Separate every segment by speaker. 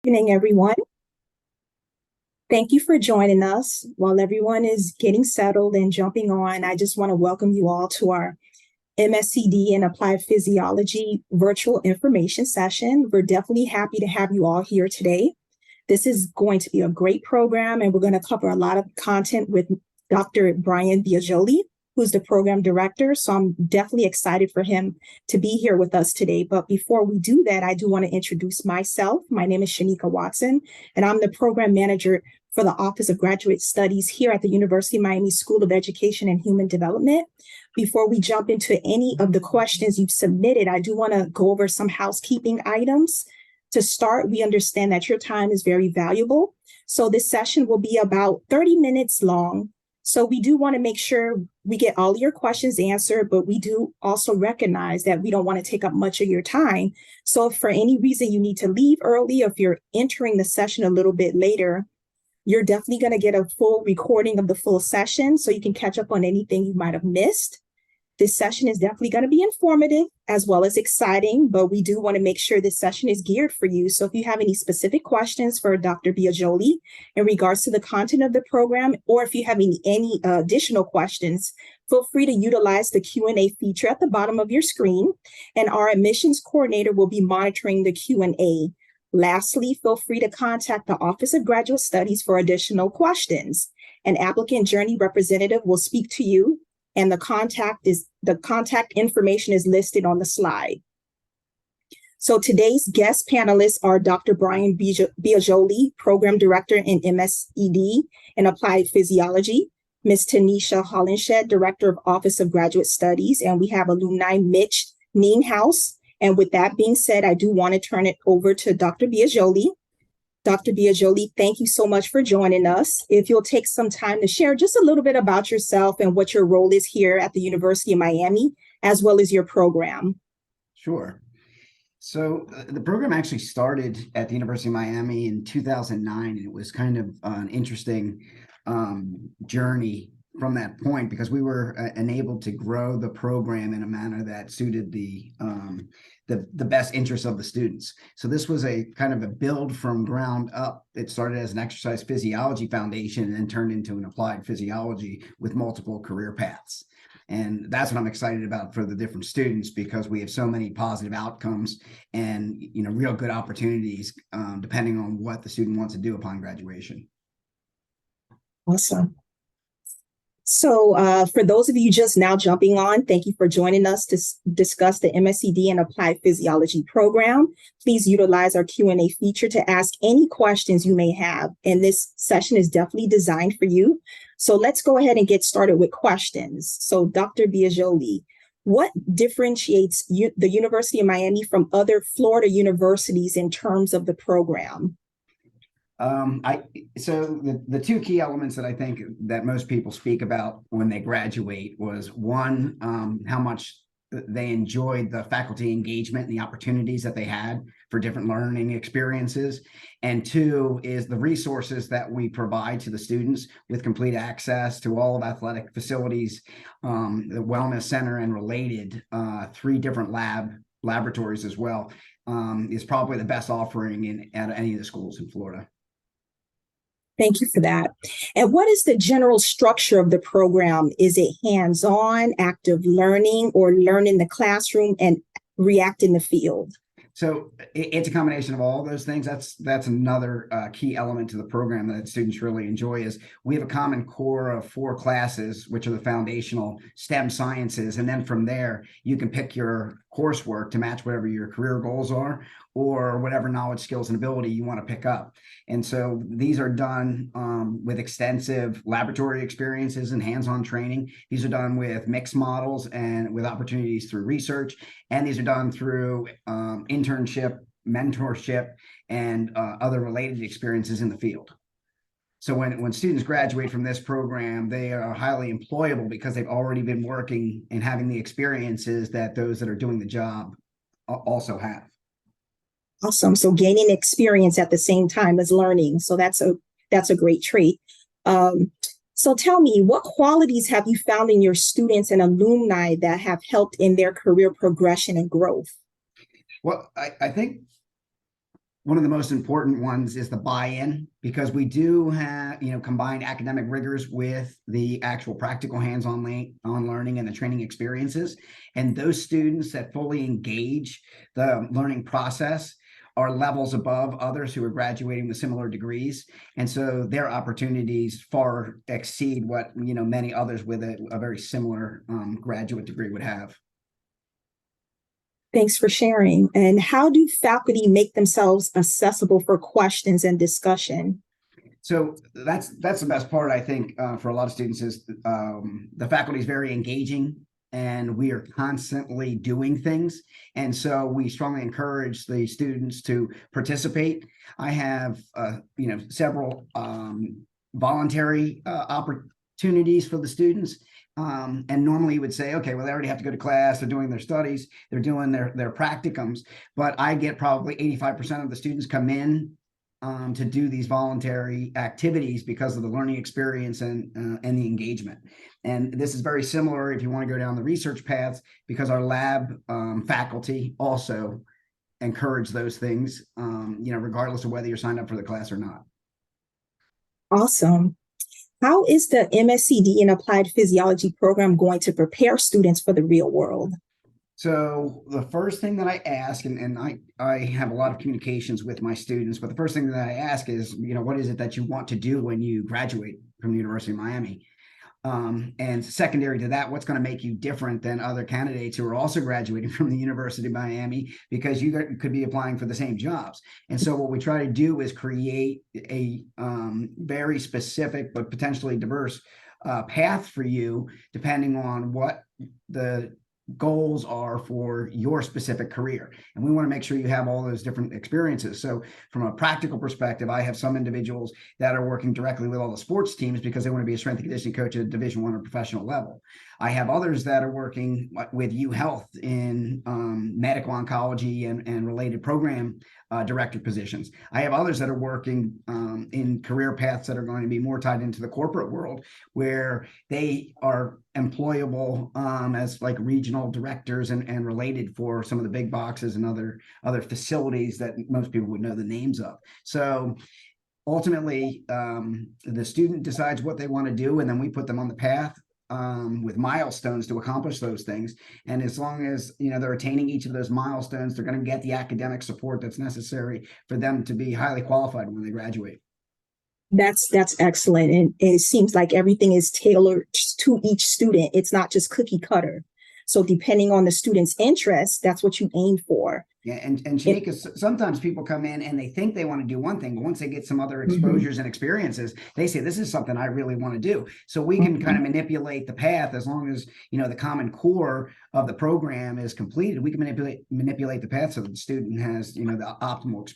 Speaker 1: Evening, everyone. Thank you for joining us. While everyone is getting settled and jumping on, I just want to welcome you all to our MSCD in Applied Physiology virtual information session. We're definitely happy to have you all here today. This is going to be a great program, and we're going to cover a lot of content with Dr. Brian Biagioli, who's the program director. So I'm definitely excited for him to be here with us today. But before we do that, I do want to introduce myself. My name is Shanika Watson, and I'm the program manager for the Office of Graduate Studies here at the University of Miami School of Education and Human Development. Before we jump into any of the questions you've submitted, I do want to go over some housekeeping items. To start, we understand that your time is very valuable. So this session will be about 30 minutes long. So we do want to make sure we get all your questions answered, but we do also recognize that we don't want to take up much of your time. So if for any reason you need to leave early, or if you're entering the session a little bit later, you're definitely going to get a full recording of the full session so you can catch up on anything you might have missed. This session is definitely going to be informative as well as exciting, but we do want to make sure this session is geared for you. So if you have any specific questions for Dr. Biagioli in regards to the content of the program, or if you have any additional questions, feel free to utilize the Q&A feature at the bottom of your screen, and our admissions coordinator will be monitoring the Q&A. Lastly, feel free to contact the Office of Graduate Studies for additional questions. An applicant journey representative will speak to you, and the contact information is listed on the slide. So today's guest panelists are Dr. Brian Biagioli, Program Director in MSED in Applied Physiology, Ms. Tanisha Hollenshed, Director of Office of Graduate Studies, and we have alumni Mitch Nienhaus. And with that being said, I do want to turn it over to Dr. Biagioli. Dr. Biagioli, thank you so much for joining us. If you'll take some time to share just a little bit about yourself and what your role is here at the University of Miami, as well as your program.
Speaker 2: Sure. So the program actually started at the University of Miami in 2009, and it was kind of an interesting journey from that point, because we were enabled to grow the program in a manner that suited the best interests of the students. So this was a kind of a build from ground up. It started as an exercise physiology foundation and then turned into an applied physiology with multiple career paths. And that's what I'm excited about for the different students, because we have so many positive outcomes and real good opportunities depending on what the student wants to do upon graduation.
Speaker 1: Awesome. So for those of you just now jumping on, thank you for joining us to discuss the MSCD and Applied Physiology program. Please utilize our Q&A feature to ask any questions you may have, and this session is definitely designed for you. So let's go ahead and get started with questions. So Dr. Biagioli, what differentiates the University of Miami from other Florida universities in terms of the program?
Speaker 2: So the two key elements that I think that most people speak about when they graduate was one, how much they enjoyed the faculty engagement and the opportunities that they had for different learning experiences. And two is the resources that we provide to the students with complete access to all of athletic facilities, the wellness center and related 3 different laboratories as well, is probably the best offering at any of the schools in Florida.
Speaker 1: Thank you for that. And what is the general structure of the program? Is it hands-on, active learning, or learn in the classroom and react in the field?
Speaker 2: So it's a combination of all those things. That's another key element to the program that students really enjoy. Is we have a common core of 4 classes, which are the foundational STEM sciences, and then from there you can pick your coursework to match whatever your career goals are, or whatever knowledge, skills, and ability you want to pick up. And so these are done with extensive laboratory experiences and hands-on training. These are done with mixed models and with opportunities through research. And these are done through internship, mentorship, and other related experiences in the field. So when students graduate from this program, they are highly employable because they've already been working and having the experiences that those that are doing the job also have.
Speaker 1: Awesome. So gaining experience at the same time as learning. So that's a great trait. So tell me, what qualities have you found in your students and alumni that have helped in their career progression and growth?
Speaker 2: Well, I think One of the most important ones is the buy-in, because we do have, combined academic rigors with the actual practical hands-on on learning and the training experiences. And those students that fully engage the learning process are levels above others who are graduating with similar degrees. And so their opportunities far exceed what, many others with a very similar graduate degree would have.
Speaker 1: Thanks for sharing. And how do faculty make themselves accessible for questions and discussion?
Speaker 2: So that's the best part, I think, for a lot of students is the faculty is very engaging, and we are constantly doing things. And so we strongly encourage the students to participate. I have, several voluntary opportunities for the students. And normally you would say, okay, well, they already have to go to class, they're doing their studies, they're doing their practicums. But I get probably 85% of the students come in to do these voluntary activities because of the learning experience and the engagement. And this is very similar if you want to go down the research paths, because our lab faculty also encourage those things, regardless of whether you're signed up for the class or not.
Speaker 1: Awesome. How is the MSCD in Applied Physiology program going to prepare students for the real world?
Speaker 2: So the first thing that I ask, and I have a lot of communications with my students, but the first thing that I ask is, what is it that you want to do when you graduate from the University of Miami? And secondary to that, what's going to make you different than other candidates who are also graduating from the University of Miami, because you could be applying for the same jobs. And so what we try to do is create a very specific but potentially diverse path for you, depending on what the goals are for your specific career. And we want to make sure you have all those different experiences. So from a practical perspective, I have some individuals that are working directly with all the sports teams because they want to be a strength and conditioning coach at Division I or professional level. I have others that are working with UHealth in medical oncology and related program director positions. I have others that are working in career paths that are going to be more tied into the corporate world, where they are employable as like regional directors and related for some of the big boxes and other facilities that most people would know the names of. So ultimately, the student decides what they want to do, and then we put them on the path with milestones to accomplish those things. And as long as they're attaining each of those milestones, they're going to get the academic support that's necessary for them to be highly qualified when they graduate.
Speaker 1: That's excellent. And it seems like everything is tailored to each student. It's not just cookie cutter. So depending on the student's interest, that's what you aim for.
Speaker 2: Yeah, and Shanika, sometimes people come in and they think they want to do one thing, but once they get some other exposures and experiences, they say, this is something I really want to do. So we can kind of manipulate the path as long as, the common core of the program is completed. We can manipulate the path so that the student has, the optimal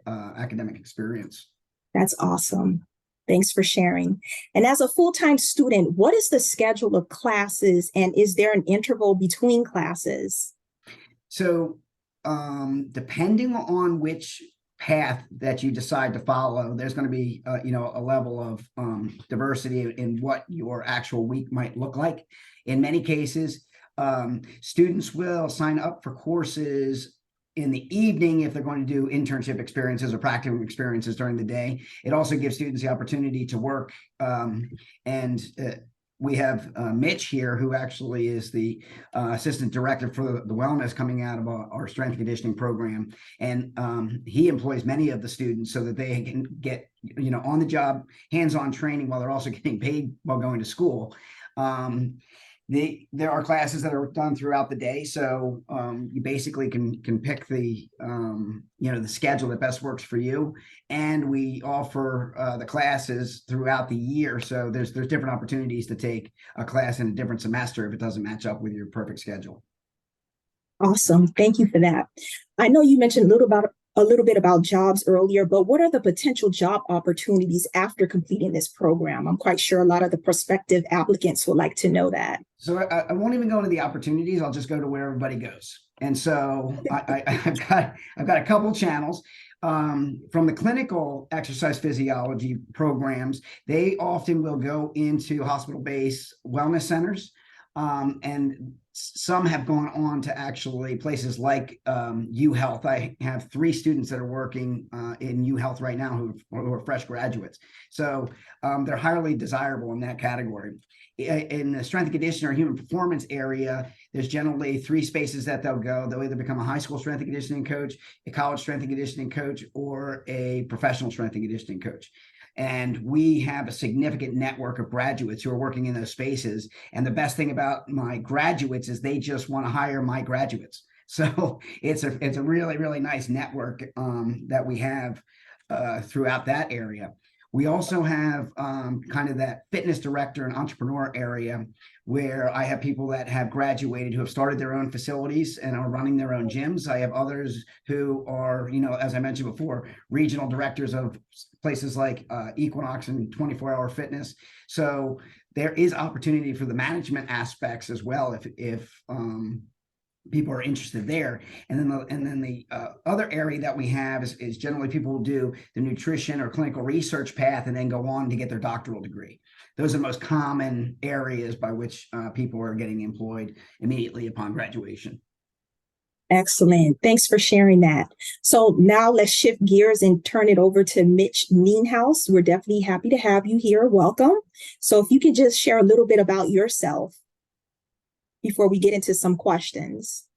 Speaker 2: academic experience.
Speaker 1: That's awesome. Thanks for sharing. And as a full-time student, what is the schedule of classes, and is there an interval between classes?
Speaker 2: So depending on which path that you decide to follow, there's going to be a level of diversity in what your actual week might look like. In many cases, students will sign up for courses in the evening if they're going to do internship experiences or practical experiences during the day. It also gives students the opportunity to work. We have Mitch here, who actually is the assistant director for the wellness coming out of our strength conditioning program. And he employs many of the students so that they can get, on the job, hands-on training while they're also getting paid while going to school. There are classes that are done throughout the day, so you basically can pick the the schedule that best works for you. And we offer the classes throughout the year, so there's different opportunities to take a class in a different semester if it doesn't match up with your perfect schedule.
Speaker 1: Awesome, thank you for that. I know you mentioned a little bit about jobs earlier, but what are the potential job opportunities after completing this program? I'm quite sure a lot of the prospective applicants would like to know that.
Speaker 2: So I won't even go into the opportunities. I'll just go to where everybody goes. And so I've got a couple channels. From the clinical exercise physiology programs, they often will go into hospital-based wellness centers. And some have gone on to actually places like UHealth. I have 3 students that are working in UHealth right now who are fresh graduates. So they're highly desirable in that category. In the strength and conditioning or human performance area, there's generally 3 spaces that they'll go. They'll either become a high school strength and conditioning coach, a college strength and conditioning coach, or a professional strength and conditioning coach. And we have a significant network of graduates who are working in those spaces. And the best thing about my graduates is they just want to hire my graduates. So it's a really, really nice network that we have throughout that area. We also have kind of that fitness director and entrepreneur area where I have people that have graduated who have started their own facilities and are running their own gyms. I have others who are, as I mentioned before, regional directors of places like Equinox and 24 Hour Fitness. So there is opportunity for the management aspects as well if people are interested there. And then the other area that we have is generally people will do the nutrition or clinical research path and then go on to get their doctoral degree. Those are the most common areas by which people are getting employed immediately upon graduation.
Speaker 1: Excellent. Thanks for sharing that. So now let's shift gears and turn it over to Mitch Nienhuis. We're definitely happy to have you here. Welcome. So if you could just share a little bit about yourself before we get into some questions.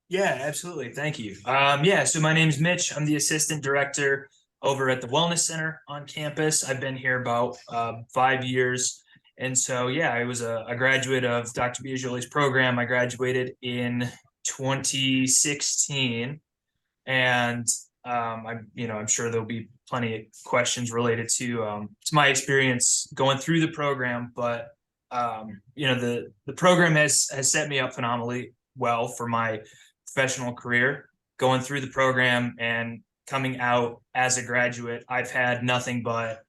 Speaker 3: Yeah, absolutely. Thank you. So my name's Mitch. I'm the assistant director over at the Wellness Center on campus. I've been here about 5 years. And so, I was a graduate of Dr. Biagioli's program. I graduated in 2016. And I'm sure there'll be plenty of questions related to my experience going through the program. But the program has set me up phenomenally well for my professional career. Going through the program and coming out as a graduate, I've had nothing but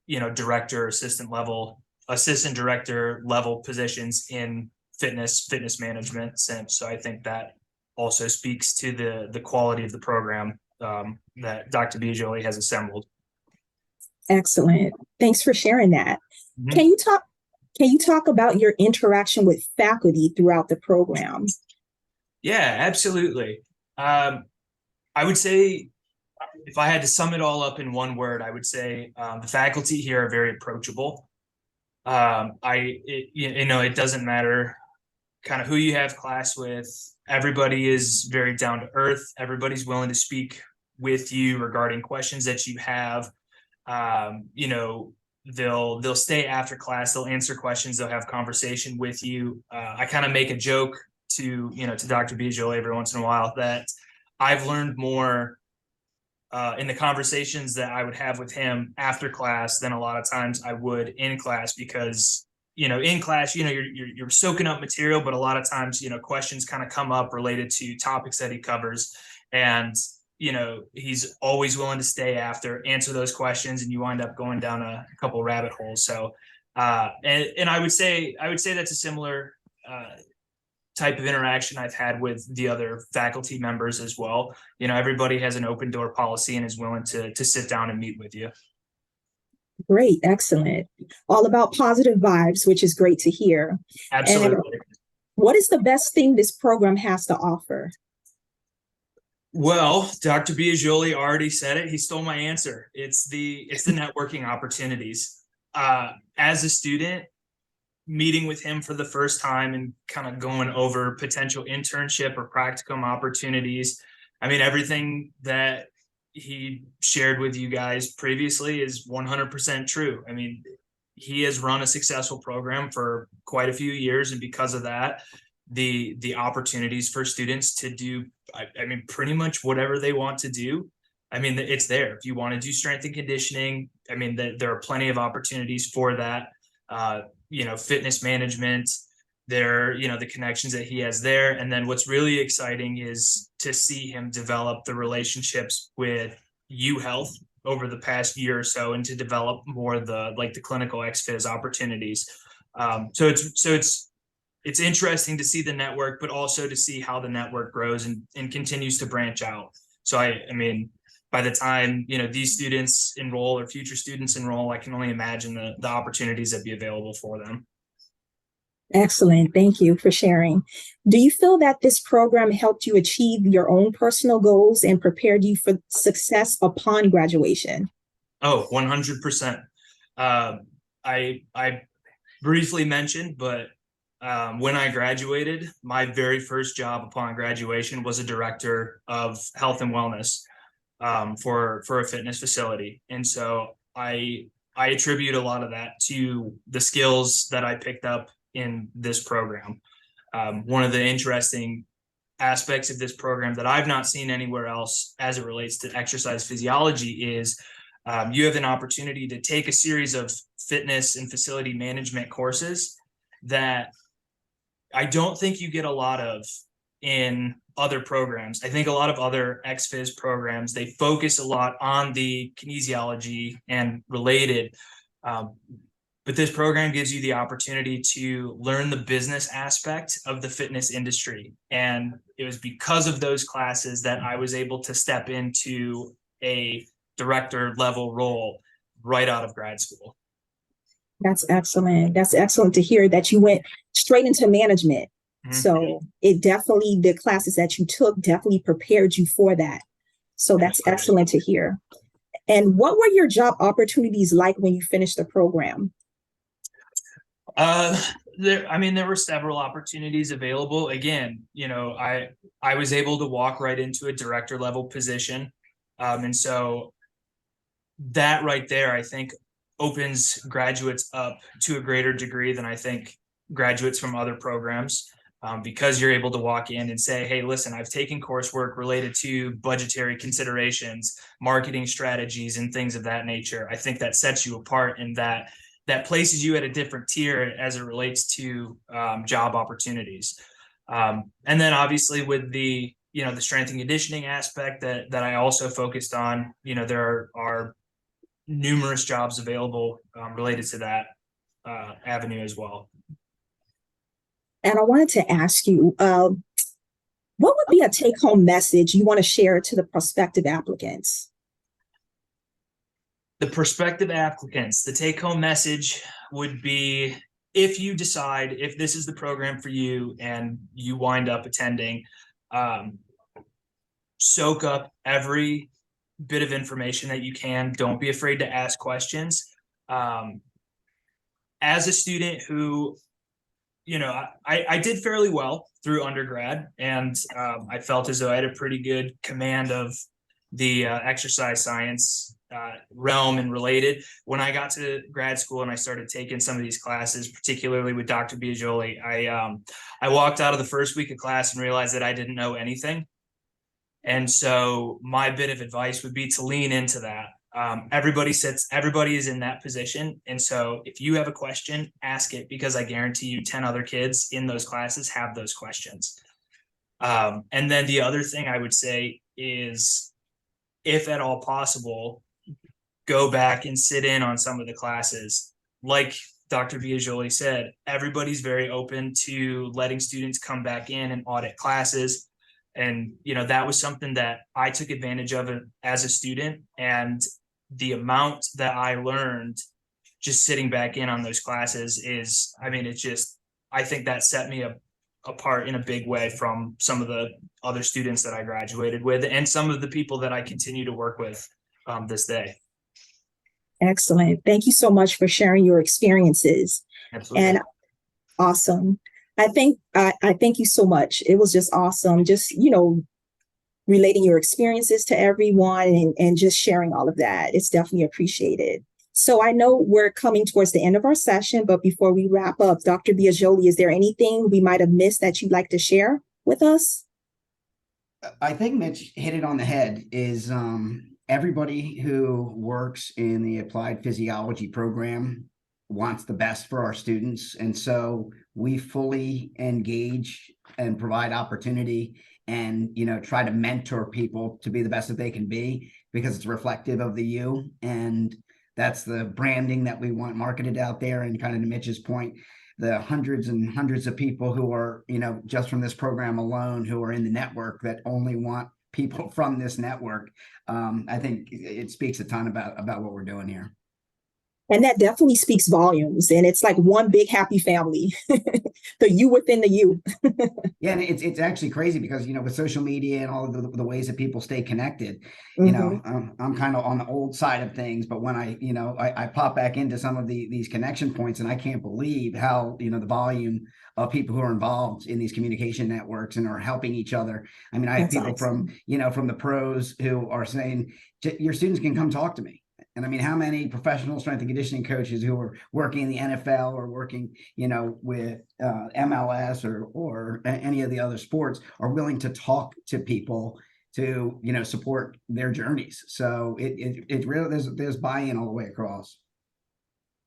Speaker 3: assistant director level positions in fitness management since. So I think that also speaks to the quality of the program that Dr. Biagioli has assembled.
Speaker 1: Excellent. Thanks for sharing that.
Speaker 3: Mm-hmm.
Speaker 1: Can you talk about your interaction with faculty throughout the program?
Speaker 3: Yeah, absolutely. I would say if I had to sum it all up in one word, I would say the faculty here are very approachable. It doesn't matter kind of who you have class with. Everybody is very down to earth. Everybody's willing to speak with you regarding questions that you have. They'll stay after class. They'll answer questions. They'll have conversation with you. I kind of make a joke to Dr. Biagioli every once in a while that I've learned more in the conversations that I would have with him after class than a lot of times I would in class, because in class you're soaking up material, but a lot of times questions kind of come up related to topics that he covers, and he's always willing to stay after, answer those questions, and you wind up going down a couple rabbit holes. So and I would say that's a similar type of interaction I've had with the other faculty members as well. Everybody has an open door policy and is willing to sit down and meet with you.
Speaker 1: Great. Excellent. All about positive vibes, which is great to hear.
Speaker 3: Absolutely.
Speaker 1: And what is the best thing this program has to offer?
Speaker 3: Well, Dr. Biagioli already said it. He stole my answer. It's the networking opportunities. As a student, meeting with him for the first time and kind of going over potential internship or practicum opportunities. I mean, everything that he shared with you guys previously is 100% true. I mean, he has run a successful program for quite a few years, and because of that, the opportunities for students to do, I mean, pretty much whatever they want to do. I mean, it's there. If you want to do strength and conditioning, I mean, there are plenty of opportunities for that. Fitness management, the connections that he has there. And then what's really exciting is to see him develop the relationships with UHealth over the past year or so, and to develop more the clinical XPhys opportunities. So it's interesting to see the network, but also to see how the network grows and continues to branch out. So I mean, by the time these students enroll or future students enroll, I can only imagine the opportunities that be available for them.
Speaker 1: Excellent. Thank you for sharing. Do you feel that this program helped you achieve your own personal goals and prepared you for success upon graduation?
Speaker 3: Oh, 100%. I briefly mentioned, but when I graduated, my very first job upon graduation was a director of health and wellness for a fitness facility, and so I attribute a lot of that to the skills that I picked up in this program. One of the interesting aspects of this program that I've not seen anywhere else as it relates to exercise physiology is you have an opportunity to take a series of fitness and facility management courses that I don't think you get a lot of in other programs. I think a lot of other ex-phys programs, they focus a lot on the kinesiology and related, um, but this program gives you the opportunity to learn the business aspect of the fitness industry. And it was because of those classes that I was able to step into a director level role right out of grad school.
Speaker 1: That's excellent. That's excellent to hear that you went straight into management.
Speaker 3: Mhm.
Speaker 1: So it definitely, the classes that you took definitely prepared you for that. So that's
Speaker 3: Absolutely.
Speaker 1: excellent to hear. And what were your job opportunities like when you finished the program?
Speaker 3: There were several opportunities available. Again, I was able to walk right into a director level position. And so that right there, I think, opens graduates up to a greater degree than I think graduates from other programs. Because you're able to walk in and say, hey, listen, I've taken coursework related to budgetary considerations, marketing strategies, and things of that nature. I think that sets you apart, and that places you at a different tier as it relates to job opportunities. And then obviously with the strength and conditioning aspect that I also focused on, there are numerous jobs available related to that avenue as well.
Speaker 1: And I wanted to ask you, what would be a take-home message you want to share to the prospective applicants?
Speaker 3: The prospective applicants, the take-home message would be, if you decide if this is the program for you and you wind up attending, soak up every bit of information that you can. Don't be afraid to ask questions. As a student who, I did fairly well through undergrad, and I felt as though I had a pretty good command of the exercise science realm and related. When I got to grad school and I started taking some of these classes, particularly with Dr. Biagioli, I walked out of the first week of class and realized that I didn't know anything. And so my bit of advice would be to lean into that. Everybody is in that position. And so if you have a question, ask it, because I guarantee you 10 other kids in those classes have those questions. And then the other thing I would say is, if at all possible, go back and sit in on some of the classes. Like Dr. Biagioli said, everybody's very open to letting students come back in and audit classes. And, that was something that I took advantage of as a student. And the amount that I learned just sitting back in on those classes is, I think that set me apart in a big way from some of the other students that I graduated with, and some of the people that I continue to work with this day.
Speaker 1: Excellent. Thank you so much for sharing your experiences.
Speaker 3: Absolutely.
Speaker 1: And awesome. I thank you so much. It was just awesome. Just, relating your experiences to everyone and just sharing all of that. It's definitely appreciated. So I know we're coming towards the end of our session, but before we wrap up, Dr. Biagioli, is there anything we might have missed that you'd like to share with us?
Speaker 2: I think Mitch hit it on the head. Is everybody who works in the applied physiology program wants the best for our students. And so we fully engage and provide opportunity and, try to mentor people to be the best that they can be, because it's reflective of the U. And that's the branding that we want marketed out there. And kind of to Mitch's point, the hundreds and hundreds of people who are, just from this program alone, who are in the network that only want people from this network. I think it speaks a ton about what we're doing here.
Speaker 1: And that definitely speaks volumes. And it's like one big happy family, the you within the you.
Speaker 2: Yeah, and it's actually crazy because with social media and all of the ways that people stay connected,
Speaker 1: Mhm.
Speaker 2: I'm kind of on the old side of things, but when I pop back into some of these connection points, and I can't believe how the volume of people who are involved in these communication networks and are helping each other. I mean, I have
Speaker 1: That's
Speaker 2: people from
Speaker 1: awesome.
Speaker 2: from the pros who are saying your students can come talk to me. And I mean, how many professional strength and conditioning coaches who are working in the NFL or working, with MLS or any of the other sports are willing to talk to people to, support their journeys. So it really, there's buy-in all the way across.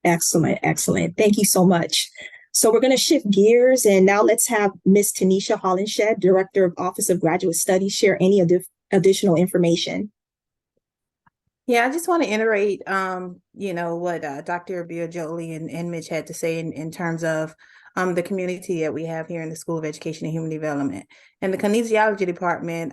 Speaker 1: Excellent, excellent. Thank you so much. So we're going to shift gears, and now let's have Ms. Tanisha Hollenshed, Director of Office of Graduate Studies, share any additional information.
Speaker 4: Yeah, I just want to iterate, what Dr. Biaggioli and Mitch had to say in terms of the community that we have here in the School of Education and Human Development. And the kinesiology department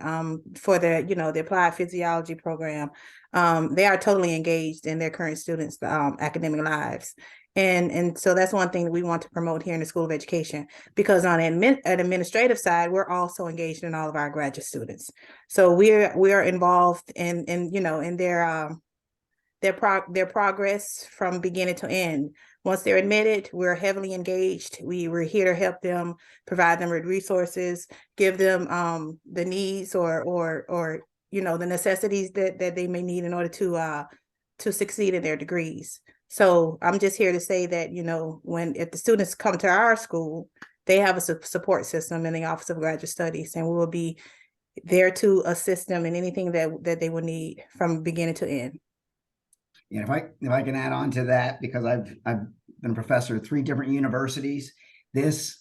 Speaker 4: for the applied physiology program, they are totally engaged in their current students' academic lives. And so that's one thing that we want to promote here in the School of Education, because on an administrative side, we're also engaged in all of our graduate students. So we are involved in their progress from beginning to end. Once they're admitted, we're heavily engaged. We're here to help them, provide them with resources, give them the needs or the necessities that they may need in order to succeed in their degrees. So I'm just here to say that, if the students come to our school, they have a support system in the Office of Graduate Studies, and we will be there to assist them in anything that they will need from beginning to end.
Speaker 2: Yeah, if I can add on to that, because I've been a professor at 3 different universities, this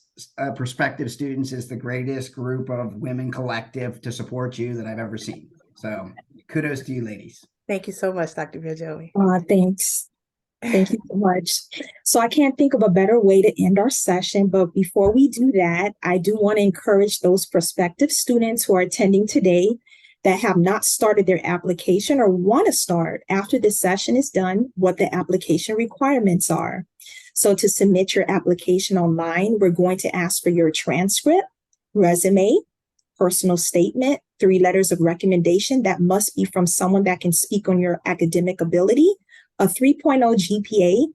Speaker 2: prospective students is the greatest group of women collective to support you that I've ever seen. So kudos to you, ladies.
Speaker 4: Thank you so much, Dr. Biaggioli.
Speaker 1: Thanks. Thank you so much. So I can't think of a better way to end our session, but before we do that, I do want to encourage those prospective students who are attending today that have not started their application or want to start after this session is done, what the application requirements are. So to submit your application online, we're going to ask for your transcript, resume, personal statement, 3 letters of recommendation that must be from someone that can speak on your academic ability, a 3.0 GPA,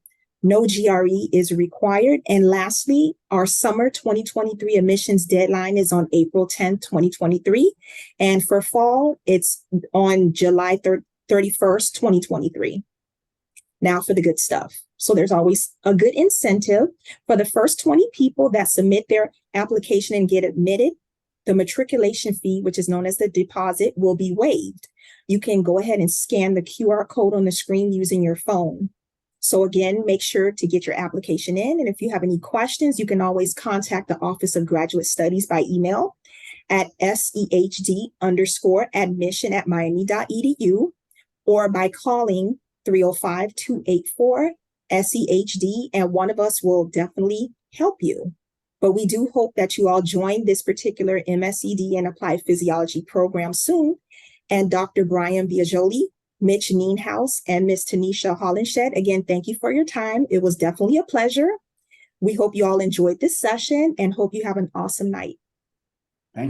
Speaker 1: no GRE is required. And lastly, our summer 2023 admissions deadline is on April 10th, 2023. And for fall, it's on July 31st, 2023. Now for the good stuff. So there's always a good incentive for the first 20 people that submit their application and get admitted. The matriculation fee, which is known as the deposit, will be waived. You can go ahead and scan the QR code on the screen using your phone. So again, make sure to get your application in. And if you have any questions, you can always contact the Office of Graduate Studies by email at sehd_admission@miami.edu or by calling 305-284-SEHD, and one of us will definitely help you. But we do hope that you all join this particular MSED and Applied Physiology program soon. And Dr. Brian Biaggioli, Mitch Nienhaus, and Ms. Tanisha Hollenshed, again, thank you for your time. It was definitely a pleasure. We hope you all enjoyed this session and hope you have an awesome night.